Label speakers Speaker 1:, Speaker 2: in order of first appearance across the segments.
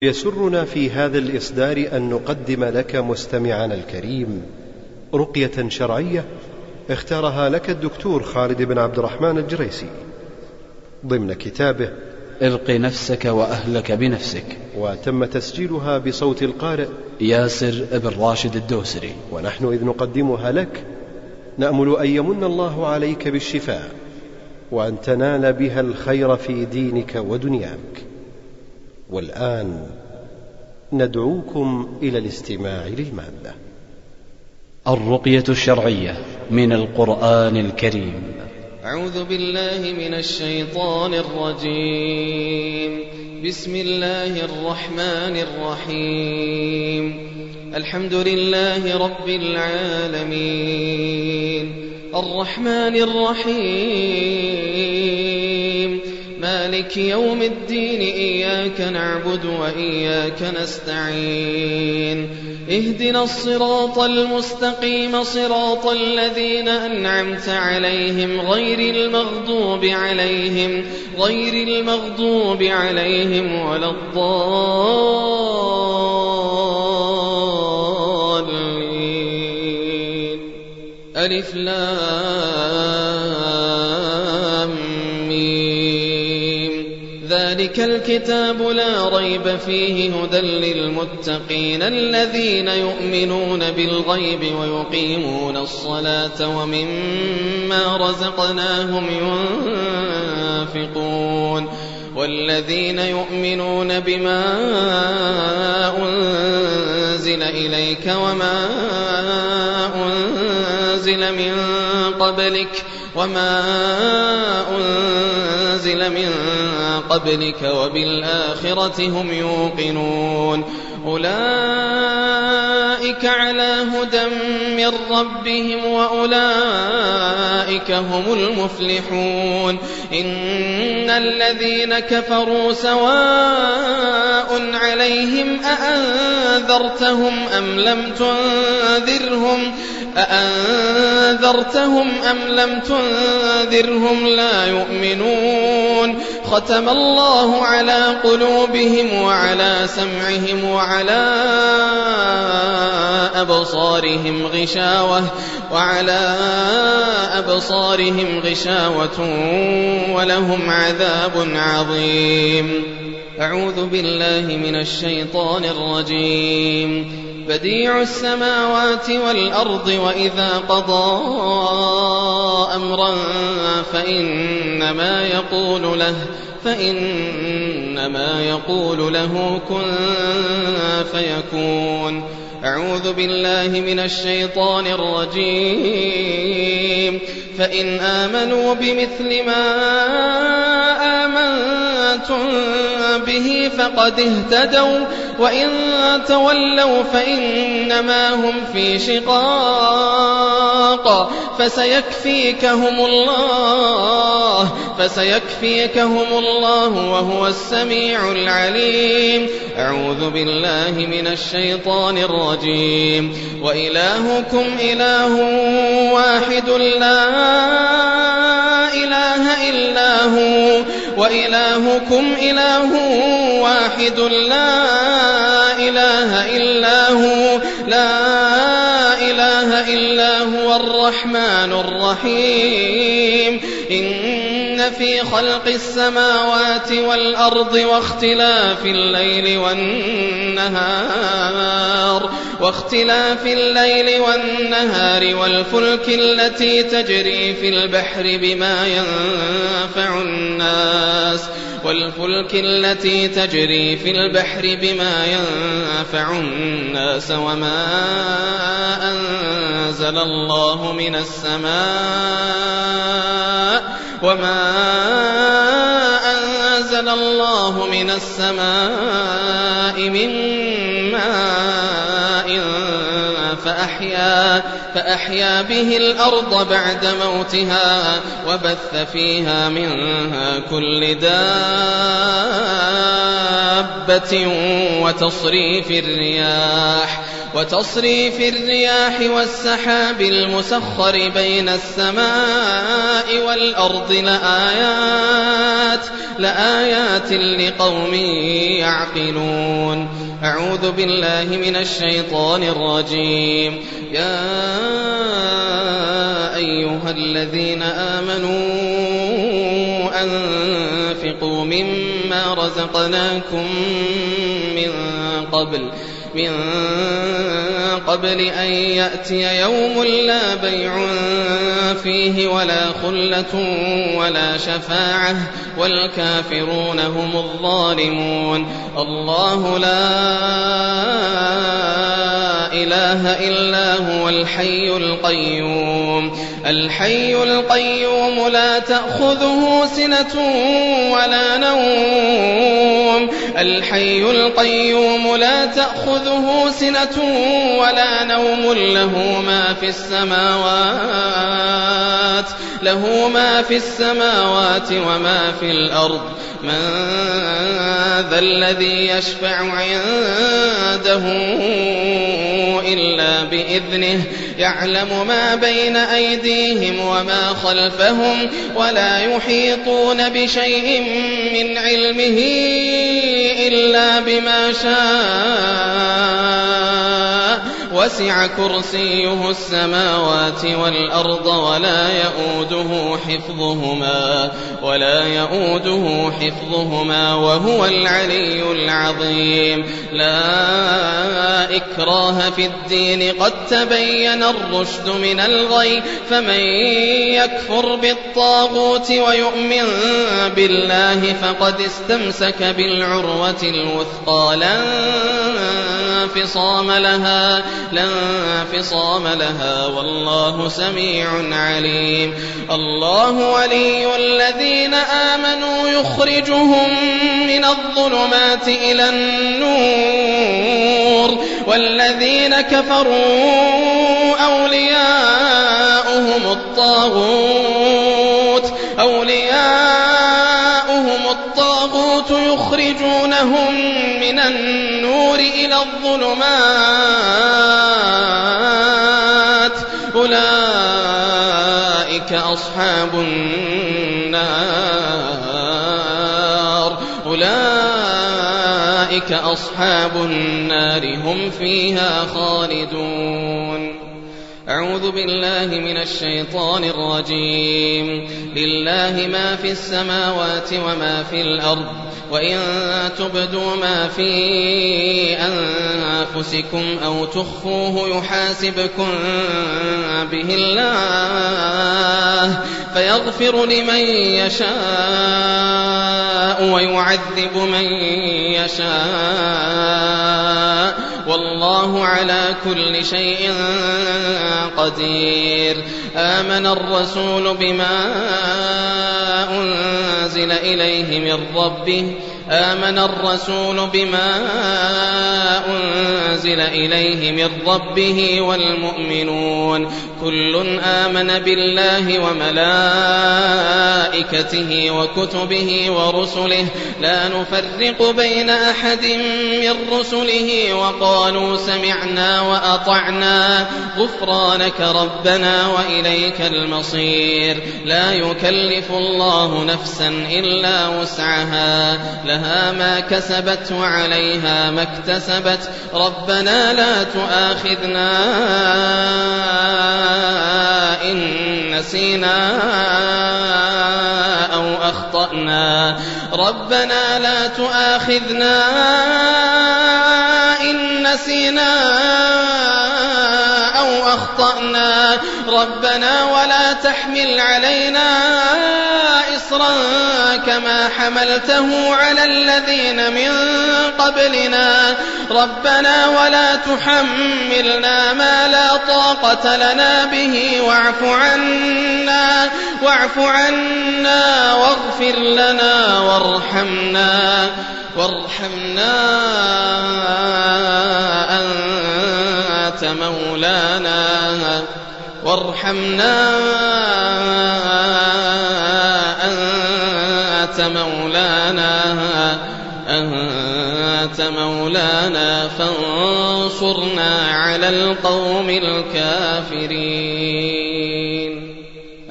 Speaker 1: يسرنا في هذا الإصدار أن نقدم لك مستمعنا الكريم رقية شرعية اختارها لك الدكتور خالد بن عبد الرحمن الجريسي ضمن كتابه
Speaker 2: ارق نفسك وأهلك بنفسك،
Speaker 1: وتم تسجيلها بصوت القارئ
Speaker 2: ياسر بن راشد الدوسري.
Speaker 1: ونحن إذ نقدمها لك نأمل أن يمن الله عليك بالشفاء وأن تنال بها الخير في دينك ودنياك. والآن ندعوكم إلى الاستماع للمادة.
Speaker 2: الرقية الشرعية من القرآن الكريم.
Speaker 3: أعوذ بالله من الشيطان الرجيم. بسم الله الرحمن الرحيم. الحمد لله رب العالمين الرحمن الرحيم مالك يوم الدين، إياك نعبد وإياك نستعين، اهدنا الصراط المستقيم صراط الذين أنعمت عليهم غير المغضوب عليهم ولا الضالين. ألف لام ميم. ذلك الكتاب لا ريب فيه هدى للمتقين الذين يؤمنون بالغيب ويقيمون الصلاة ومما رزقناهم ينفقون، والذين يؤمنون بما أنزل إليك وما أنزل من قبلك وبالآخرة هم يوقنون. أولئك على هدى من ربهم وأولئك هم المفلحون. إن الذين كفروا سواء عليهم أأنذرتهم أم لم تنذرهم لا يؤمنون. ختم الله على قلوبهم وعلى سمعهم وعلى أبصارهم غشاوة ولهم عذاب عظيم. أعوذ بالله من الشيطان الرجيم. بديع السماوات والأرض، وإذا قضى أمرا فإنما يقول له كن فيكون. أعوذ بالله من الشيطان الرجيم. فإن آمنوا بمثل ما آمنتم به فقد اهتدوا، وإن تولوا فإنما هم في شقاق فسيكفيكهم الله وهو السميع العليم. أعوذ بالله من الشيطان الرجيم. وإلهكم إله واحد لا إله إلا هو، وإلهكم إله واحد لا إله إلا هو الرحمن الرحيم. إن في خلق السماوات والأرض واختلاف الليل والنهار والفلك التي تجري في البحر بما ينفع الناس وما أنزل الله من السماء من ماء فأحيا به الأرض بعد موتها وبث فيها من كل دابة وتصريف الرياح والسحاب المسخر بين السماء والأرض لآيات لقوم يعقلون. أعوذ بالله من الشيطان الرجيم. يا أيها الذين آمنوا أنفقوا مما رزقناكم من قبل أن يأتي يوم لا بيع فيه ولا خلة ولا شفاعة والكافرون هم الظالمون. الله لا إله إلا هو الحي القيوم لا تأخذه سنة ولا نوم له ما في السماوات وما في الأرض. من ذا الذي يشفع عنده إلا بإذنه. يعلم ما بين أيديهم وما خلفهم ولا يحيطون بشيء من علمه إلا بما شاء. وسع كرسيه السماوات والأرض ولا يؤوده حفظهما وهو العلي العظيم. لا إكراه في الدين قد تبين الرشد من الغي. فمن يكفر بالطاغوت ويؤمن بالله فقد استمسك بالعروة الوثقى لا انفصام لها والله سميع عليم. الله ولي الذين آمنوا يخرجهم من الظلمات إلى النور والذين كفروا أولياؤهم الطاغوت يخرجونهم من النور إلى الظلمات. أولئك أصحاب النار هم فيها خالدون. أعوذ بالله من الشيطان الرجيم. لله ما في السماوات وما في الأرض وإن تبدوا ما في أنفسكم أو تخفوه يحاسبكم به الله فيغفر لمن يشاء ويعذب من يشاء والله على كل شيء قدير. آمن الرسول بما أنزل إليه من ربه والمؤمنون كل آمن بالله وملائكته وكتبه ورسله لا نفرق بين أحد من رسله وقالوا سمعنا وأطعنا غفرانك ربنا وإليك المصير. لا يكلف الله نفسا إلا وسعها لها ما كسبت وعليها ما اكتسبت. ربنا لا تؤاخذنا إن نسينا أو أخطأنا. ربنا لا تؤاخذنا إن نسينا أو أخطأنا. ربنا ولا تحمل علينا إصرا كما حملته على الذين من قبلنا. ربنا ولا تحملنا ما لا طاقة لنا به واعف عنا واغفر لنا وارحمنا أنت مولانا وارحمنا أنت مولانا فانصرنا على القوم الكافرين.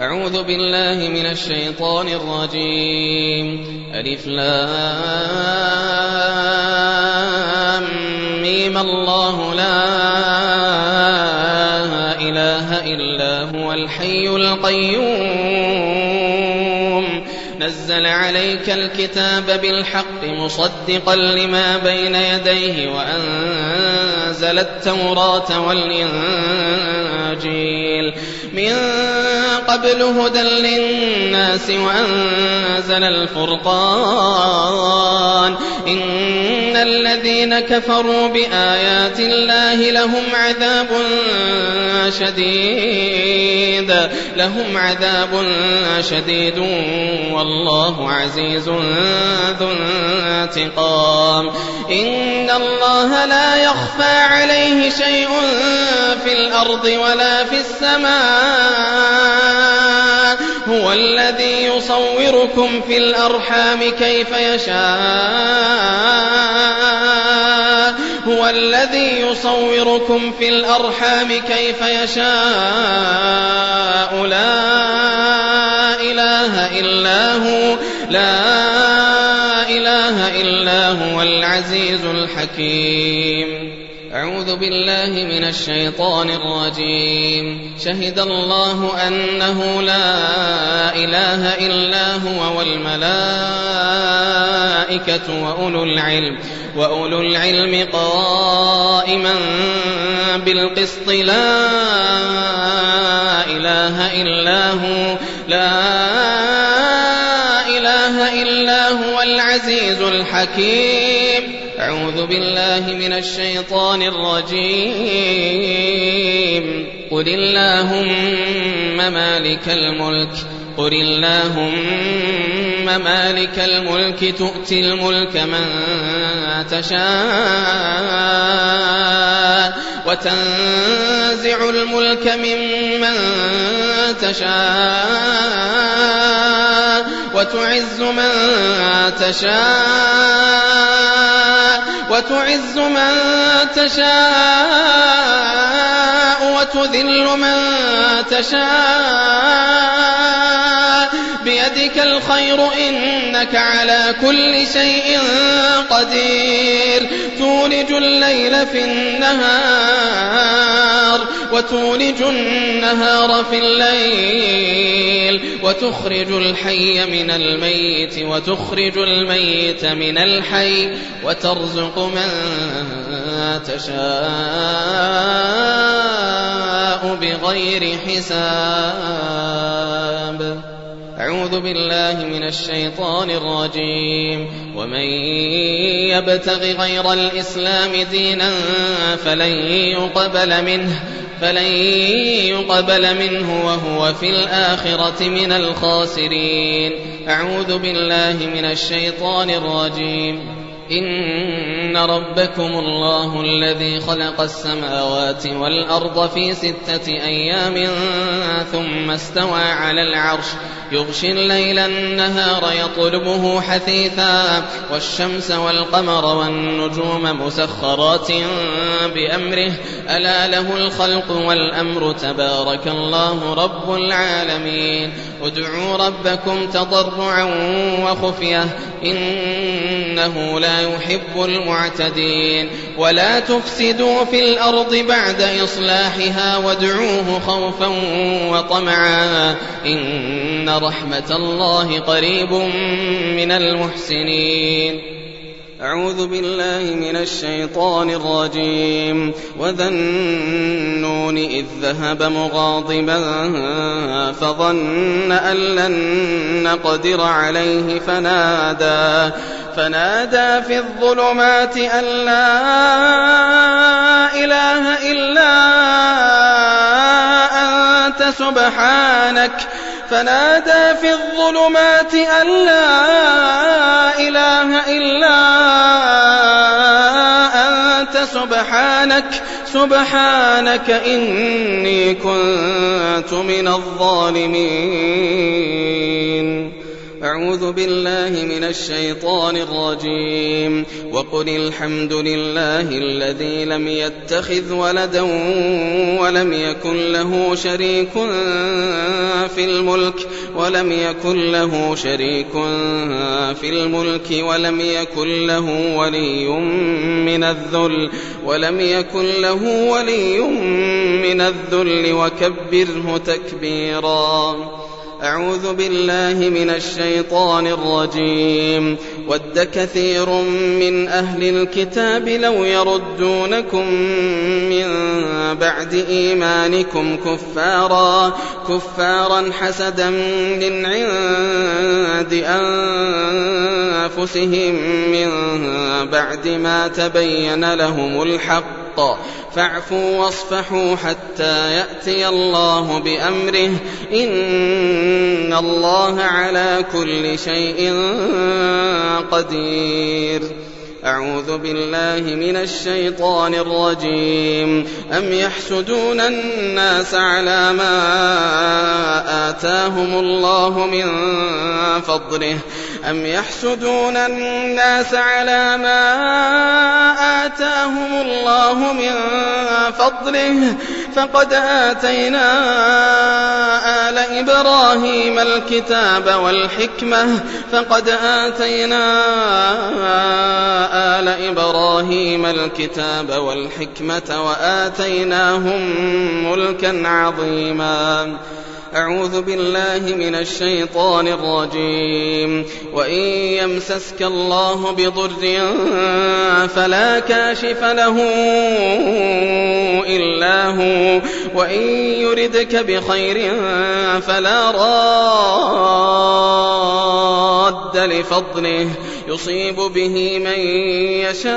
Speaker 3: أعوذ بالله من الشيطان الرجيم. ألف لام ميم الله لا إله إلا هو الحي القيوم نزل عليك الكتاب بالحق مصدقا لما بين يديه وأنزل التوراة والإنجيل من قبل هدى للناس وأنزل الفرقان إن الذين كفروا بآيات الله لهم عذاب شديد والله عزيز ذو انتقام. إن الله لا يخفى عليه شيء في الأرض ولا في السماء هو الذي يصوركم في الأرحام كيف يشاء لا إله إلا هو العزيز الحكيم. أعوذ بالله من الشيطان الرجيم. شهد الله أنه لا إله إلا هو والملائكة وأولو العلم قائما بالقسط لا إله إلا هو العزيز الحكيم. أعوذ بالله من الشيطان الرجيم. قل اللهم مالك الملك تؤتي الملك من تشاء وتنزع الملك ممن تشاء وتعز من تشاء وتذل من تشاء بيدك الخير إنك على كل شيء قدير. تولج الليل في النهار وتولج النهار في الليل وتخرج الحي من الميت وتخرج الميت من الحي وترزق من تشاء بغير حساب. أعوذ بالله من الشيطان الرجيم. ومن يبتغ غير الإسلام دينا فلن يقبل منه وهو في الآخرة من الخاسرين. أعوذ بالله من الشيطان الرجيم. إن ربكم الله الذي خلق السماوات والأرض في 6 أيام ثم استوى على العرش يغشي الليل النهار يطلبه حثيثا والشمس والقمر والنجوم مسخرات بأمره ألا له الخلق والأمر تبارك الله رب العالمين. ادعوا ربكم تضرعا وخفية إنه لا يحب المعتدين. ولا تفسدوا في الأرض بعد إصلاحها وادعوه خوفا وطمعا إن رحمة الله قريب من المحسنين. أعوذ بالله من الشيطان الرجيم. وذا النون إذ ذهب مغاضبا فظن أن لن نقدر عليه فنادى في الظلمات أن لا إله إلا أنت سبحانك إني كنت من الظالمين. أعوذ بالله من الشيطان الرجيم. وقل الحمد لله الذي لم يتخذ ولدا ولم يكن له شريك في الملك ولم يكن له ولي من الذل وكبره تكبيرا. أعوذ بالله من الشيطان الرجيم. ود كثير من أهل الكتاب لو يردونكم من بعد إيمانكم كفارا حسدا من عند أنفسهم من بعد ما تبين لهم الحق فاعفوا واصفحوا حتى يأتي الله بأمره إن الله على كل شيء قدير. أعوذ بالله من الشيطان الرجيم. أم يحسدون الناس على ما آتاهم الله من فضله فقد آتينا آل إبراهيم الكتاب والحكمة وآتيناهم ملكا عظيما. أعوذ بالله من الشيطان الرجيم. وإن يمسسك الله بضر فلا كاشف له إلا هو وإن يردك بخير فلا راد لفضله يصيب به من يشاء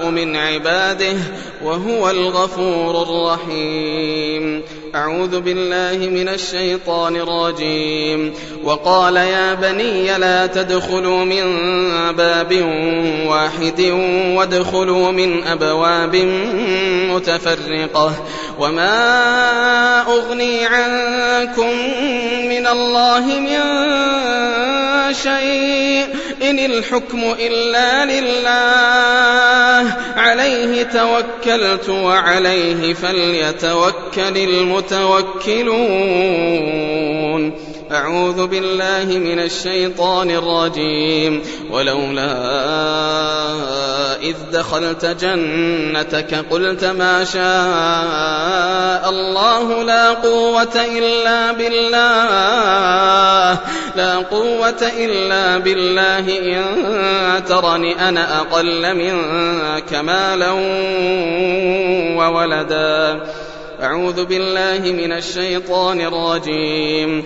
Speaker 3: من عباده وهو الغفور الرحيم. أعوذ بالله من الشيطان الرجيم. وقال يا بني لا تدخلوا من باب واحد وادخلوا من أبواب متفرقة وما أغني عنكم من الله من شيء إن الحكم إلا لله عليه توكلت وعليه فليتوكل المتوكلون. أعوذ بالله من الشيطان الرجيم. ولولا إذ دخلت جنتك قلت ما شاء الله لا قوة إلا بالله إن ترني أنا أقل منك مالا وولدا. أعوذ بالله من الشيطان الرجيم.